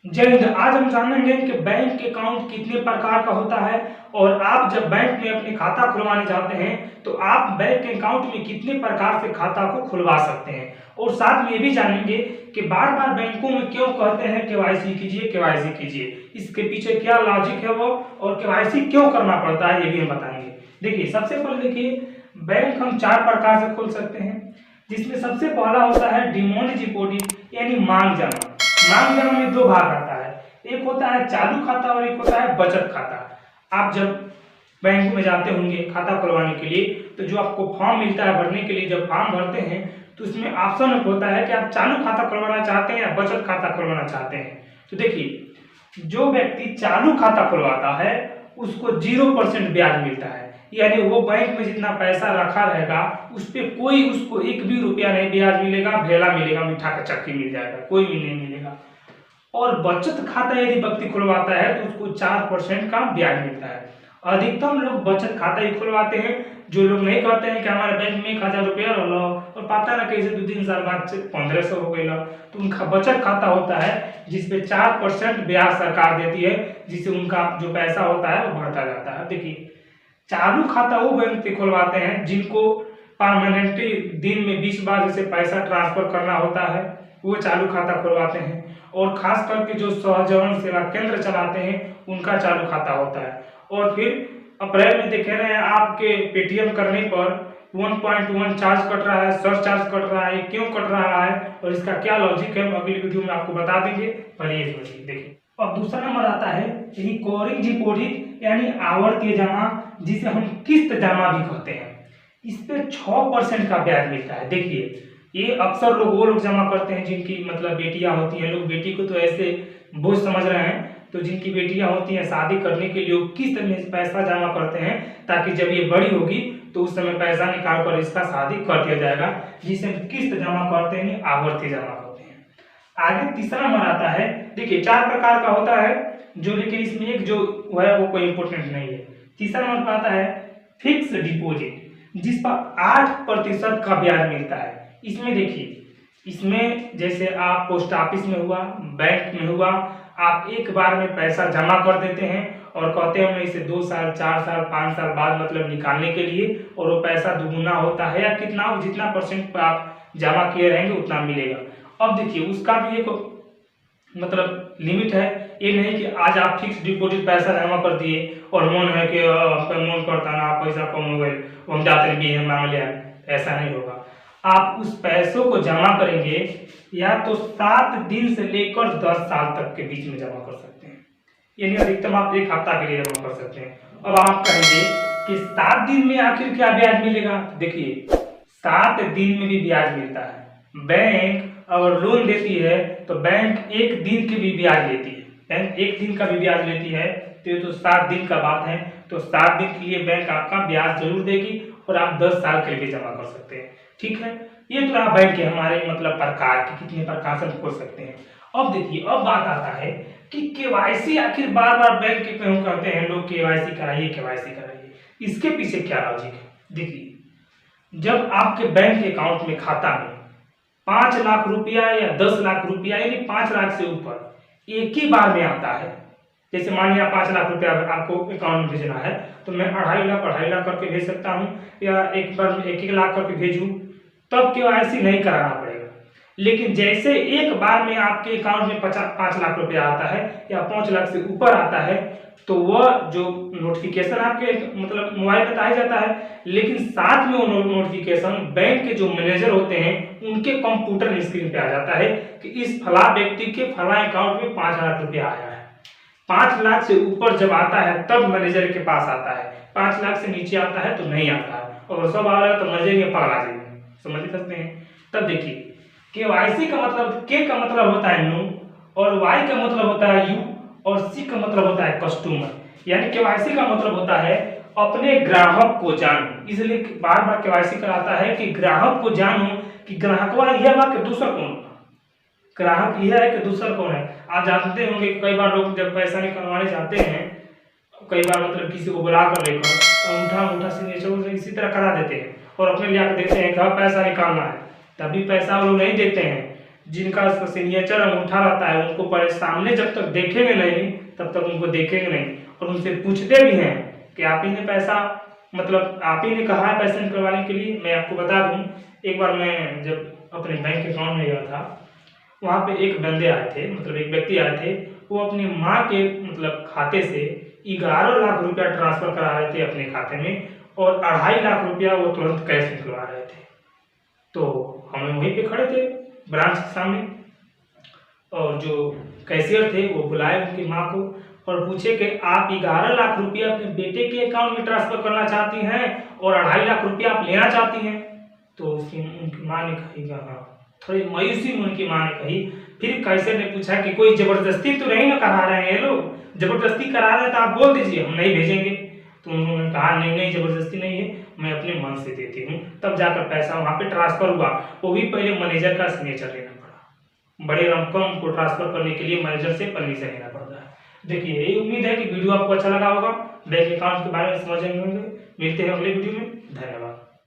जय हिंद। आज हम जानेंगे कि बैंक अकाउंट कितने प्रकार का होता है और आप जब बैंक में अपने खाता खुलवाने जाते हैं तो आप बैंक अकाउंट में कितने प्रकार से खाता को खुलवा सकते हैं। और साथ में ये भी जानेंगे कि बार बार बैंकों में क्यों कहते हैं केवाईसी कीजिए केवाईसी कीजिए, इसके पीछे क्या लॉजिक है वो, और केवाईसी क्यों करना पड़ता है ये भी हम बताएंगे। देखिए, सबसे पहले देखिए, बैंक हम 4 प्रकार से खोल सकते हैं, जिसमें सबसे पहला होता है डिमांड डिपॉजिट यानी मांग जमा। मांग जमा में 2 भाग आता है, एक होता है चालू खाता और एक होता है बचत खाता। आप जब बैंक में जाते होंगे खाता खुलवाने के लिए तो जो आपको फॉर्म मिलता है भरने के लिए, जब फॉर्म भरते हैं तो उसमें ऑप्शन होता है कि आप चालू खाता खुलवाना चाहते हैं या बचत खाता खुलवाना चाहते हैं। तो देखिए, जो व्यक्ति चालू खाता खुलवाता है उसको 0% ब्याज मिलता है, यानी वो बैंक में जितना पैसा रखा रहेगा उस पर कोई उसको 1 भी रुपया नहीं ब्याज मिलेगा, भेला मिलेगा, मीठा का चक्की मिल जाएगा, कोई भी नहीं मिलेगा। और बचत खाता यदि व्यक्ति खुलवाता है तो उसको 4% का ब्याज मिलता है। अधिकतम लोग बचत खाता ही खुलवाते हैं। जो लोग नहीं कहते हैं कि हमारे बैंक में 1000 रुपया रहो और पता ना कैसे 2-3 साल बाद 1500 हो गई, तो उनका बचत खाता होता है जिसपे 4% ब्याज सरकार देती है, जिससे उनका जो पैसा होता है वो बढ़ता जाता है। देखिए, चालू खाता वो बैंक से खुलवाते हैं जिनको परमानेंटली दिन में 20 बार जैसे पैसा ट्रांसफर करना होता है, वो चालू खाता खुलवाते हैं। और खास करके जो सहजीवन सेवा केंद्र चलाते हैं उनका चालू खाता होता है। और फिर अप्रैल में देख रहे हैं आपके पेटीएम करने पर 1.1 चार्ज कट रहा है, सर्च चार्ज कट रहा है, क्यों कट रहा है और इसका क्या लॉजिक है हम अगली वीडियो में आपको बता देंगे। पहले ये समझिए। देखिए, और दूसरा नंबर आता है रिकरिंग डिपॉजिट यानी आवर्ती जमा, जिसे हम किस्त जमा भी कहते हैं। इस पे 6% का ब्याज मिलता है। देखिए, ये अक्सर लोग वो लोग जमा करते हैं जिनकी मतलब बेटियां होती हैं। लोग बेटी को तो ऐसे बोझ समझ रहे हैं, तो जिनकी बेटियां होती हैं शादी करने के लिए किस्त में पैसा जमा करते हैं ताकि जब ये बड़ी होगी तो उस समय पैसा निकाल कर इसका शादी कर दिया जाएगा, जिसे हम किस्त जमा करते हैं, आवर्ती जमा करते हैं। आगे तीसरा नंबर आता है। देखिए, 4 प्रकार का होता है जो, लेकिन इसमें एक जो है वो कोई इंपोर्टेंट नहीं है। तीसरा नंबर आता है फिक्स डिपॉजिट, जिस पर 8% का ब्याज मिलता है। इसमें देखिए, इसमें जैसे आप पोस्ट ऑफिस में हुआ, बैंक में हुआ, आप एक बार में पैसा जमा कर देते हैं और कहते हैं मैं इसे 2 साल 4 साल 5 साल बाद मतलब निकालने के लिए, और वो पैसा दुगुना होता है या कितना, जितना परसेंट आप जमा किए रहेंगे उतना मिलेगा। अब देखिए, उसका भी एक मतलब लिमिट है। ये नहीं कि आज आप फिक्स डिपॉजिट पैसा जमा कर दिए और मन है कि मन करता ना पैसा कम हो गए हम जाते हैं मांग लिया, ऐसा नहीं होगा। आप उस पैसों को जमा करेंगे या तो 7 दिन से लेकर 10 साल तक के बीच में जमा कर सकते हैं, यानी अधिकतम आप 1 हफ्ता के लिए जमा कर सकते हैं। अब आप कहेंगे कि 7 दिन में आखिर क्या ब्याज मिलेगा। देखिए, 7 दिन में भी ब्याज मिलता है। बैंक अगर लोन देती है तो बैंक 1 दिन की भी ब्याज लेती है, बैंक 1 दिन का भी ब्याज लेती है। तो ये तो 7 दिन का बात है, तो 7 दिन के लिए बैंक आपका ब्याज जरूर देगी और आप 10 साल के लिए जमा कर सकते हैं। ठीक है, ये तो रहा बैंक के हमारे मतलब प्रकार के कितने प्रकार से खोल सकते हैं। अब देखिए, अब बात आता है कि केवाईसी आखिर बार बार बैंक के क्यों करते हैं लोग, केवाईसी कराइए केवाईसी कराइए, इसके पीछे क्या लॉजिक है। देखिए, जब आपके बैंक अकाउंट में खाता में 5 लाख रुपया या 10 लाख रुपया यानी 5 लाख से ऊपर एक ही बार में आता है, जैसे मानिए 5 लाख रुपया आपको अकाउंट में भेजना है तो मैं 2.5 लाख करके भेज सकता हूँ, या एक बार 1 लाख करके भेजूँ, तब केवाईसी नहीं कराना पड़ेगा। लेकिन जैसे एक बार में आपके अकाउंट में 5 लाख रुपया आता है या 5 लाख से ऊपर आता है तो वह जो नोटिफिकेशन आपके मतलब मोबाइल पे आ ही जाता है, लेकिन साथ में वो नोटिफिकेशन बैंक के जो मैनेजर होते हैं उनके कंप्यूटर स्क्रीन पे आ जाता है कि इस फला व्यक्ति के फला अकाउंट में 5 लाख रुपया आया है। 5 लाख से ऊपर जब आता है तब मैनेजर के पास आता है, 5 लाख से नीचे आता है तो नहीं आता है, और सब आ रहा है तो मैनेजर ये पकड़ा जाएगा। समझ सकते हैं। तब देखिए, केवाईसी का मतलब के का मतलब होता है नो, और वाई का मतलब होता है यू, और सी का मतलब होता है कस्टमर। यानी केवाईसी का मतलब होता है अपने ग्राहक को जानो, इसलिए बार बार केवाईसी कराता है कि ग्राहक को जानो कि ग्राहकवा यह बा कि दूसरा कौन, ग्राहक यह है कि दूसरा कौन है। आप जानते होंगे कई बार लोग जब पैसा निकलवाने जाते हैं, कई बार मतलब किसी को बुला कर लेकर अंगूठा सिग्नेचर इसी तरह करा देते हैं और अपने ले आकर देते हैं कि पैसा निकालना है, तभी पैसा वो लोग नहीं देते हैं। जिनका सिग्नेचर अंगूठा रहता है उनको पहले सामने जब तक देखेंगे नहीं तब तक उनको देखेंगे नहीं, और उनसे पूछते भी हैं कि आप ही ने पैसा, मतलब आप ही ने कहा है पैसा निकलवाने के लिए। मैं आपको बता दूं, एक बार मैं जब अपने बैंक अकाउंट में गया था, वहाँ पे एक बंदे आए थे, मतलब एक व्यक्ति आए थे, वो अपनी माँ के मतलब खाते से 11 लाख रुपया ट्रांसफर करा रहे थे अपने खाते में, और 2.5 लाख रुपया वो तुरंत कैश निकलवा रहे थे। तो हम वहीं पे खड़े थे ब्रांच के सामने, और जो कैशियर थे वो बुलाए उनकी माँ को और पूछे कि आप 11 लाख रुपया अपने बेटे के अकाउंट में ट्रांसफर करना चाहती हैं और 2.5 लाख रुपया आप लेना चाहती हैं। तो उसकी उनकी माँ ने कही हाँ, थोड़ी मायूसी में उनकी माँ ने कही। फिर कैशियर ने पूछा कि कोई जबरदस्ती तो नहीं ना करा रहे हैं ये लोग, जबरदस्ती करा रहे हैं तो आप बोल दीजिए हम नहीं भेजेंगे। तो उन्होंने कहा नहीं नहीं, जबरदस्ती नहीं है, मैं अपने मन से देती हूँ। तब जाकर पैसा वहाँ पे ट्रांसफर हुआ, वो भी पहले मैनेजर का सिग्नेचर लेना पड़ा। बड़े रकम को ट्रांसफर करने के लिए मैनेजर से परमिशन लेना पड़ता है। देखिए, यही उम्मीद है कि वीडियो आपको अच्छा लगा होगा, बैंक अकाउंट के बारे में समझेंगे। मिलते हैं अगले वीडियो में, धन्यवाद।